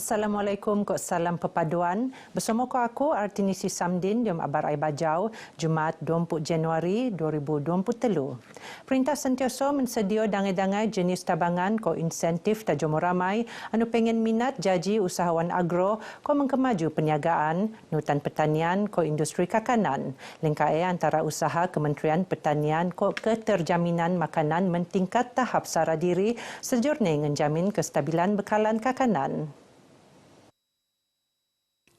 Assalamualaikum, ko salam perpaduan. Bersama aku Artinisi Samdin di Abar Ai Bajau, Jumaat 20 Januari 2023. Perintah sentiasa mensedia dangai-dangai jenis tabangan ko insentif tajam ramai anu pengen minat jaji usahawan agro ko mengkemaju perniagaan, nutan pertanian ko industri kakanan. Lengkai antara usaha Kementerian Pertanian ko keterjaminan makanan mentingkat tahap sara diri sejurne menjamin kestabilan bekalan kakanan.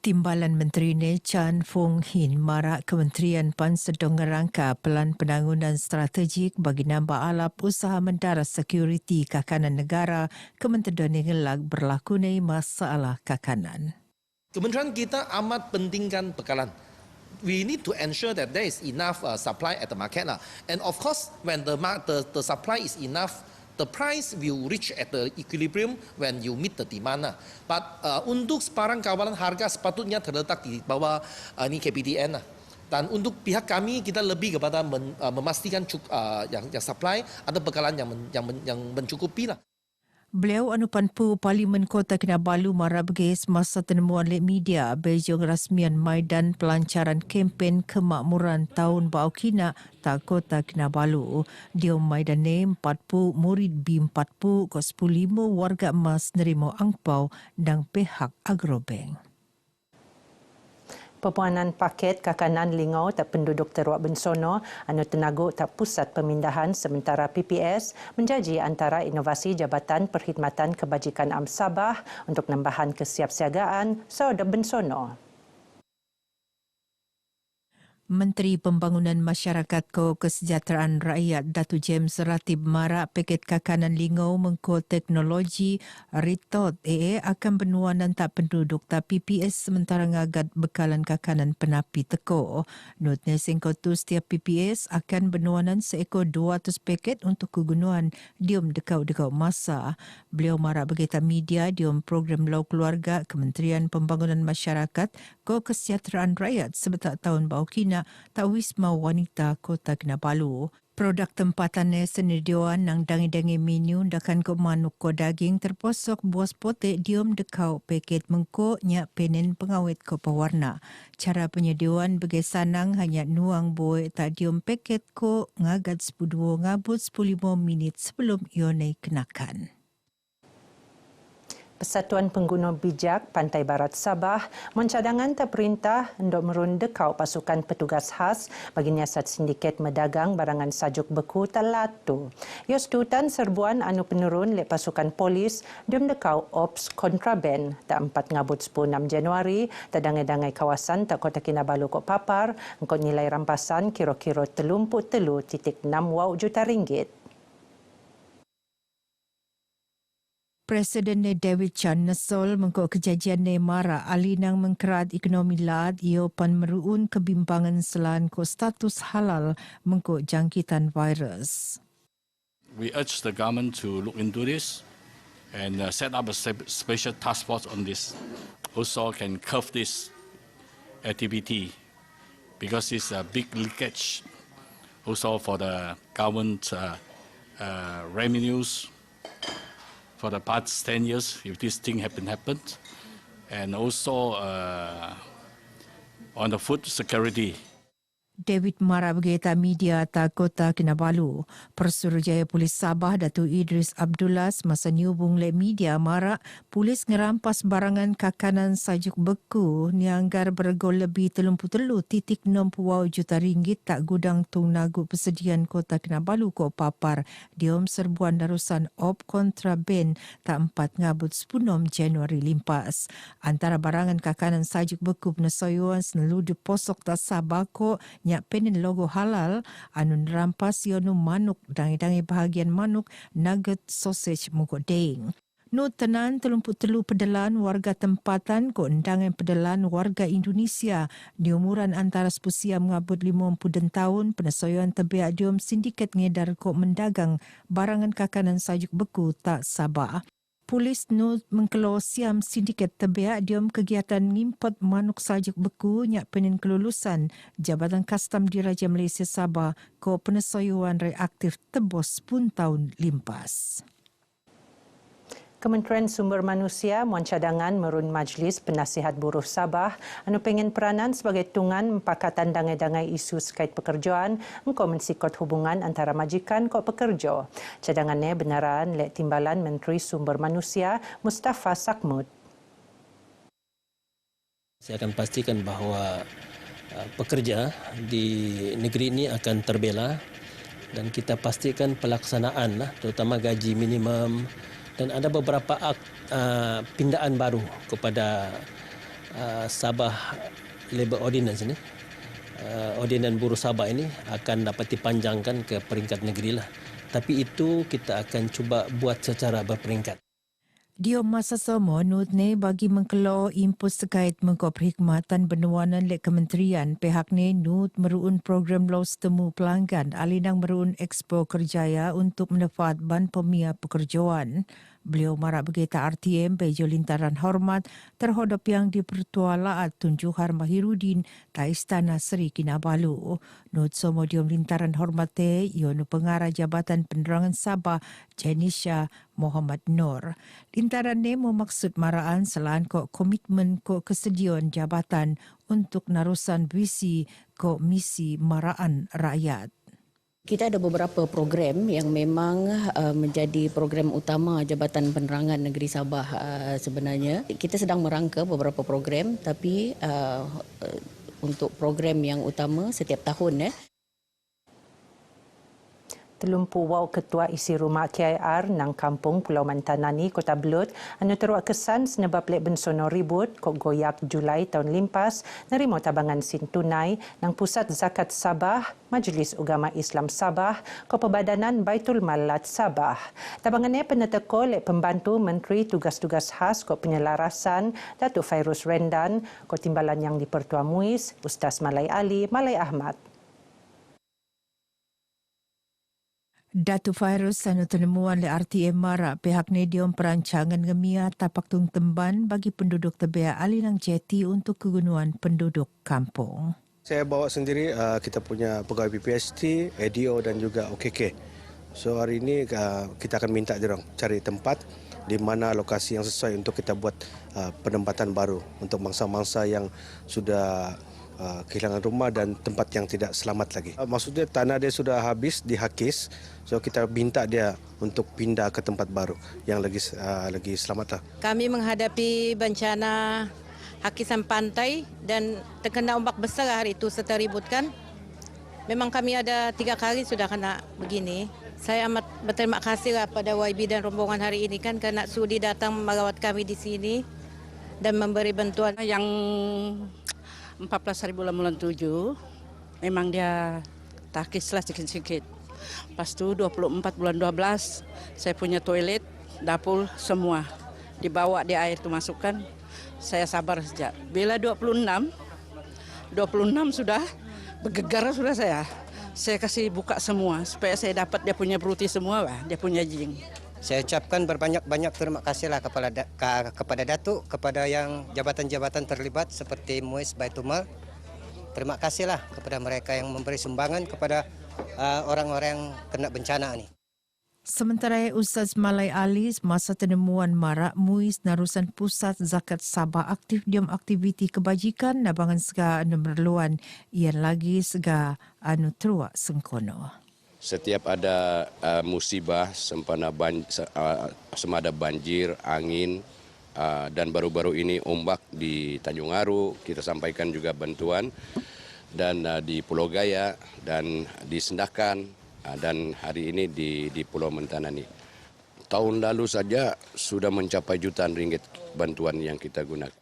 Timbalan Menteri Chan Fong Hin marak Kementerian PAN sedang ngerangka pelan penangunan strategik bagi nambah alap usaha mendaras sekuriti kakanan negara Kementerian ngelak berlakunya masalah kakanan. Kementerian kita amat pentingkan bekalan. We need to ensure that there is enough supply at the market. And of course, when the supply is enough, the price will reach at the equilibrium when you meet the demand. But untuk sebarang kawalan harga sepatutnya terletak di bawah ini KPDN. Dan untuk pihak kami kita lebih kepada memastikan yang supply ada bekalan yang mencukupi lah. Beliau anupanpu Parlimen Kota Kinabalu marabges masa temuan lek media bejong rasmian maidan pelancaran kempen kemakmuran tahun bau kina tak Kota Kinabalu. Dia maidan ne 40 murid B40 ke 15 warga emas nerima angpau dan pihak Agrobank. Perpuanan paket kakanan lingau tak penduduk Teruk Bensono anu tenaguk tak pusat pemindahan sementara PPS menjaji antara inovasi Jabatan Perkhidmatan Kebajikan Am Sabah untuk nambahan kesiapsiagaan Saudara Bensono. Menteri Pembangunan Masyarakat ko Kesejahteraan Rakyat Datu James Ratib marak paket kakanan lingau mengko teknologi Ritot akan benuanan tak penduduk tapi PPS sementara ngagat bekalan kakanan penapi teko. Notnya singko tu setiap PPS akan benuanan seekor 200 paket untuk kegunuan diom dekau-dekau masa. Beliau marak berita media diom program Lau Keluarga Kementerian Pembangunan Masyarakat ko Kesejahteraan Rakyat sebetak tahun bau kina tak Wisma Wanita Kota Kinabalu. Produk tempatannya senediaan nang dangi-dangi menu dakan ko manuk ko daging terposok buas potek diom dekau paket mengko nyak penen pengawet ko pewarna. Cara penyediaan bagi sanang hanya nuang boy tak diom paket ko ngagat 10 ngabut 15 minit sebelum ione kenakan. Persatuan Pengguna Bijak Pantai Barat Sabah mencadangan perintah untuk merundekau pasukan petugas khas bagi nyiasat sindiket medagang barangan sajuk beku talatu. Ia sedutan serbuan anu penurun lek pasukan polis demdekau ops kontraben tak 4 ngabut 16 Januari terdangai-dangai kawasan tak Kota Kinabalu kok papar engkau nilai rampasan kira-kira 33.6 juta ringgit. Presiden David Chan Nesol mengkok kejadian mara alinang mengkerat ekonomi lad ia pan meruun kebimbangan selan ko status halal mengkok jangkitan virus. We urge the government to look into this and set up a special task force on this. Also can curb this activity because it's a big leakage also for the government revenues. For the past 10 years, if this thing happened, and also on the food security. David Mara berita media tak Kota Kinabalu. Persuruhjaya Polis Sabah Datuk Idris Abdullah semasa nyubung le media Mara polis ngerampas barangan kakanan sajuk beku nianggar bergol lebih 33.60 juta ringgit tak gudang tung nagu persediaan Kota Kinabalu ko papar diom serbuan darusan op kontraben tak 4 ngabut 10 Januari limpas. Antara barangan kakanan sajuk beku penesoyuan seneludu posok tak Sabah ko nyak penen logo halal anu rampas yonu manuk dangi-dangi bahagian manuk nugget sausage mungkuk deng. Nu tenan 33 pedelan warga tempatan ko undangan pedelan warga Indonesia di umuran antara sepusia mengabut 50 tahun penesoyan tebiak diom sindiket ngedar ko mendagang barangan kakanan sajuk beku tak Sabah. Polis nu mengkeluar siam sindiket tebiak diom kegiatan ngimport manuk sajuk beku nyak penin kelulusan Jabatan Kastam Diraja Malaysia Sabah ko penesoyuan reaktif tebos pun tahun limpas. Kementerian Sumber Manusia muan cadangan merun Majlis Penasihat Buruh Sabah anu pengen peranan sebagai tungan empakatan dangai-dangai isu sekait pekerjaan engkau mensikot hubungan antara majikan kok pekerja. Cadangannya benaran lek timbalan Menteri Sumber Manusia Mustafa Sakmud. Saya akan pastikan bahawa pekerja di negeri ini akan terbela dan kita pastikan pelaksanaan terutama gaji minimum dan ada beberapa pindaan baru kepada Sabah Labour Ordinance ini. Ordinance Buruh Sabah ini akan dapat dipanjangkan ke peringkat negeri lah. Tapi itu kita akan cuba buat secara berperingkat. Dia masa sama nutne bagi mengkelau impus terkait mengkop perkhidmatan bernuanan lek kementerian pihak ni nut meruun program los temu pelanggan alinang meruun Expo Kerjaya untuk mendapat ban pemia pekerjaan. Beliau marak berkata RTM bejo lintaran hormat terhadap yang dipertualaat Tun Johar Mahirudin ta Istana Seri Kinabalu. Nut somodium lintaran hormat te ionu pengarah Jabatan Penerangan Sabah Janisha Muhammad Nur. Lintaran ni memaksud maraan selain kok komitmen kok kesediaan jabatan untuk narusan visi kok misi maraan rakyat. Kita ada beberapa program yang memang menjadi program utama Jabatan Penerangan Negeri Sabah sebenarnya. Kita sedang merangka beberapa program tapi untuk program yang utama setiap tahun Telumpu wau Ketua Isi Rumah KIR nang Kampung Pulau Mantanani, Kota Belud, anu teruak kesan senebab lek bensono ribut kok goyak Julai tahun limpas nerima tabangan sin tunai nang Pusat Zakat Sabah, Majlis Ugama Islam Sabah, kok Pebadanan Baitul Malat Sabah. Tabangannya peneteko lek pembantu Menteri Tugas-Tugas Khas kok Penyelarasan Datuk Fairuz Rendan, kok timbalan yang di-Pertua Muiz, Ustaz Malai Ali, Malai Ahmad. Datuk Fairuz anu tenemuan le RTM marak pihak ni diom perancangan ngemia tapak tung temban bagi penduduk tebea alinang jeti untuk kegunuan penduduk kampung. Saya bawa sendiri kita punya pegawai PPST, ADO dan juga OKK. So hari ini kita akan minta diorang cari tempat di mana lokasi yang sesuai untuk kita buat penempatan baru untuk mangsa-mangsa yang sudah kehilangan rumah dan tempat yang tidak selamat lagi. Maksudnya tanah dia sudah habis dihakis, so kita minta dia untuk pindah ke tempat baru yang lagi selamat lah. Kami menghadapi bencana hakisan pantai dan terkena ombak besar hari itu serta ributkan. Memang kami ada 3 kali sudah kena begini. Saya amat berterima kasih pada YB dan rombongan hari ini kan kerana sudi datang merawat kami di sini dan memberi bantuan. Yang 14 hari bulan 7 memang dia takislah sikit-sikit. Lepas tu 24 bulan 12 saya punya toilet, dapur semua dibawa di air tu masukkan. Saya sabar sejak. Bila 26 sudah bergegar sudah saya. Saya kasih buka semua supaya saya dapat dia punya bruti semua, dia punya jing. Saya ucapkan berbanyak-banyak terima kasihlah kepada Datuk, kepada yang jabatan-jabatan terlibat seperti Muiz Baitul Mal. Terima kasihlah kepada mereka yang memberi sumbangan kepada orang-orang yang kena bencana ini. Sementara Ustaz Malai Ali masa tenemuan marak Muiz narusan Pusat Zakat Sabah aktif diam aktiviti kebajikan nabangan sega anu merluan ian lagi sega anu teruak sengkono. Setiap ada musibah semada banjir, angin dan baru-baru ini ombak di Tanjung Aru, kita sampaikan juga bantuan dan di Pulau Gaya dan di Sendakan dan hari ini di Pulau Mantanani. Tahun lalu saja sudah mencapai jutaan ringgit bantuan yang kita gunakan.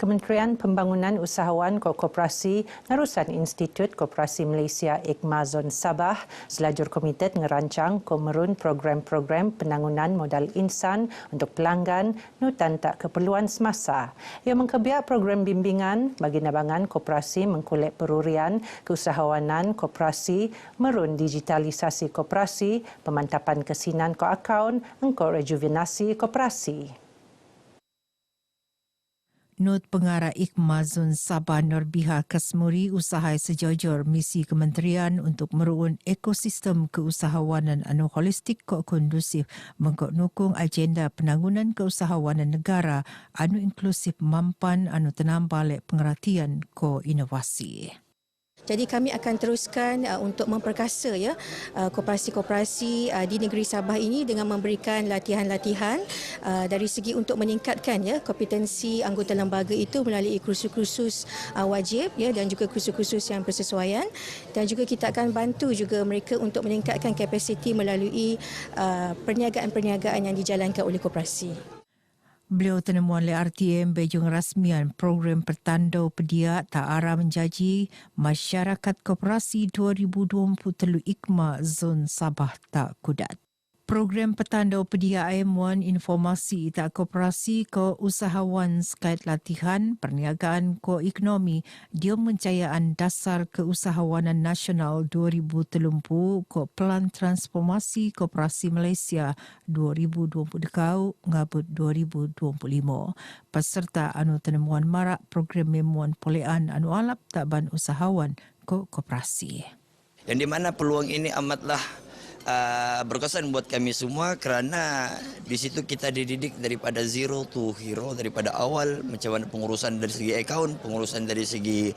Kementerian Pembangunan Usahawan Koperasi narusan Institut Koperasi Malaysia IKMA Zon Sabah selajur komited ngerancang komerun program-program penangunan modal insan untuk pelanggan nutan tak keperluan semasa. Ia mengkebiak program bimbingan bagi nabangan koperasi mengkolek perurian keusahawanan koperasi, merun digitalisasi koperasi, pemantapan kesinan ko akaun, engkau rejuvenasi koperasi. Not Pengarah IKMA Zon Sabah Norbiha Kasmuri usahai sejojor misi kementerian untuk meruun ekosistem keusahawanan anu holistik ko kondusif mengkok-nukung agenda penanggunan keusahawanan negara anu inklusif mampan anu tenambalik pengertian ko inovasi. Jadi kami akan teruskan untuk memperkasa koperasi-koperasi di negeri Sabah ini dengan memberikan latihan-latihan dari segi untuk meningkatkan kompetensi anggota lembaga itu melalui kursus-kursus wajib dan juga kursus-kursus yang bersesuaian, dan juga kita akan bantu juga mereka untuk meningkatkan kapasiti melalui perniagaan-perniagaan yang dijalankan oleh koperasi. Beliau tenemuan oleh RTM Bejung rasmian program pertandau pedia tak arah menjanji masyarakat koperasi 2023 IKMA Zon Sabah tak kudat. Program petandau pedia IM1 informasi tak koperasi ko usahawan sekait latihan perniagaan ko ekonomi dia mencayaan dasar keusahawanan nasional 2030 ko Pelan Transformasi Koperasi Malaysia 2020 ngabut 2025. Peserta anu tenemuan marak program memuan polean anu alap tak ban usahawan ko koperasi. Yang di mana peluang ini amatlah berkesan buat kami semua kerana di situ kita dididik daripada zero to hero, daripada awal macam mana pengurusan dari segi akaun, pengurusan dari segi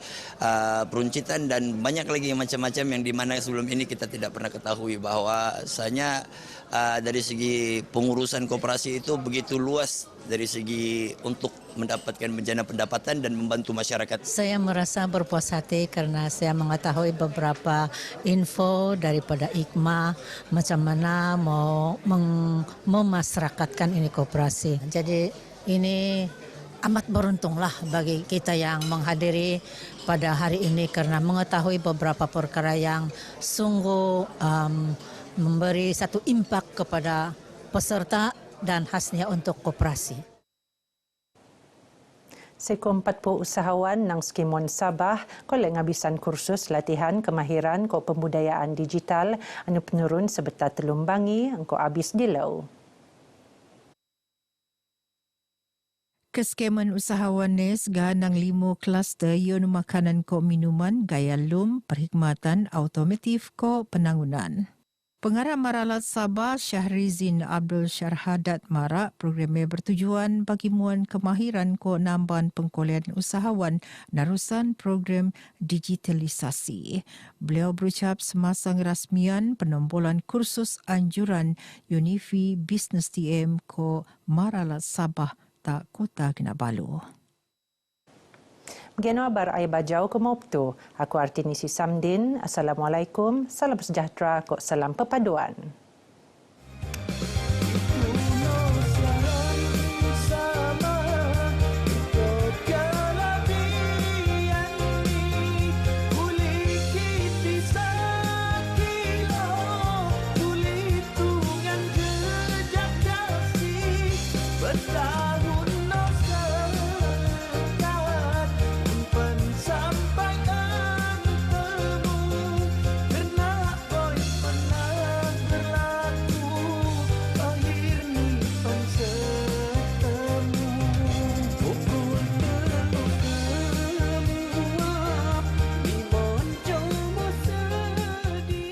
peruncitan dan banyak lagi macam-macam yang di mana sebelum ini kita tidak pernah ketahui bahwasanya dari segi pengurusan koperasi itu begitu luas dari segi untuk mendapatkan menjana pendapatan dan membantu masyarakat. Saya merasa berpuas hati kerana saya mengetahui beberapa info daripada IKMA macam mana mau memasyarakatkan ini koperasi. Jadi ini amat beruntunglah bagi kita yang menghadiri pada hari ini kerana mengetahui beberapa perkara yang sungguh memberi satu impak kepada peserta dan khasnya untuk koperasi. Seko 40 usahawan nang Skimon Sabah kolek ngabisan kursus latihan kemahiran ko pembudayaan digital anu penurun sebetar telumbangi engko habis dilau. Keskeman usahawan NES ganang 5 kluster yon makanan ko minuman gaya lum perkhidmatan automotif ko penanggunan. Pengarah Maralat Sabah Syahrizin Abdul Syarhadat marak programnya bertujuan bagi muan kemahiran ko namban pengkolean usahawan narusan program digitalisasi. Beliau berucap semasa ngerasmian penombolan kursus anjuran Unifi Business TM ko Maralat Sabah tak Kota Kinabalu. Begini kabar ai bajau ke Moptu. Aku Artinisi Samdin. Assalamualaikum. Salam sejahtera. Kok salam perpaduan.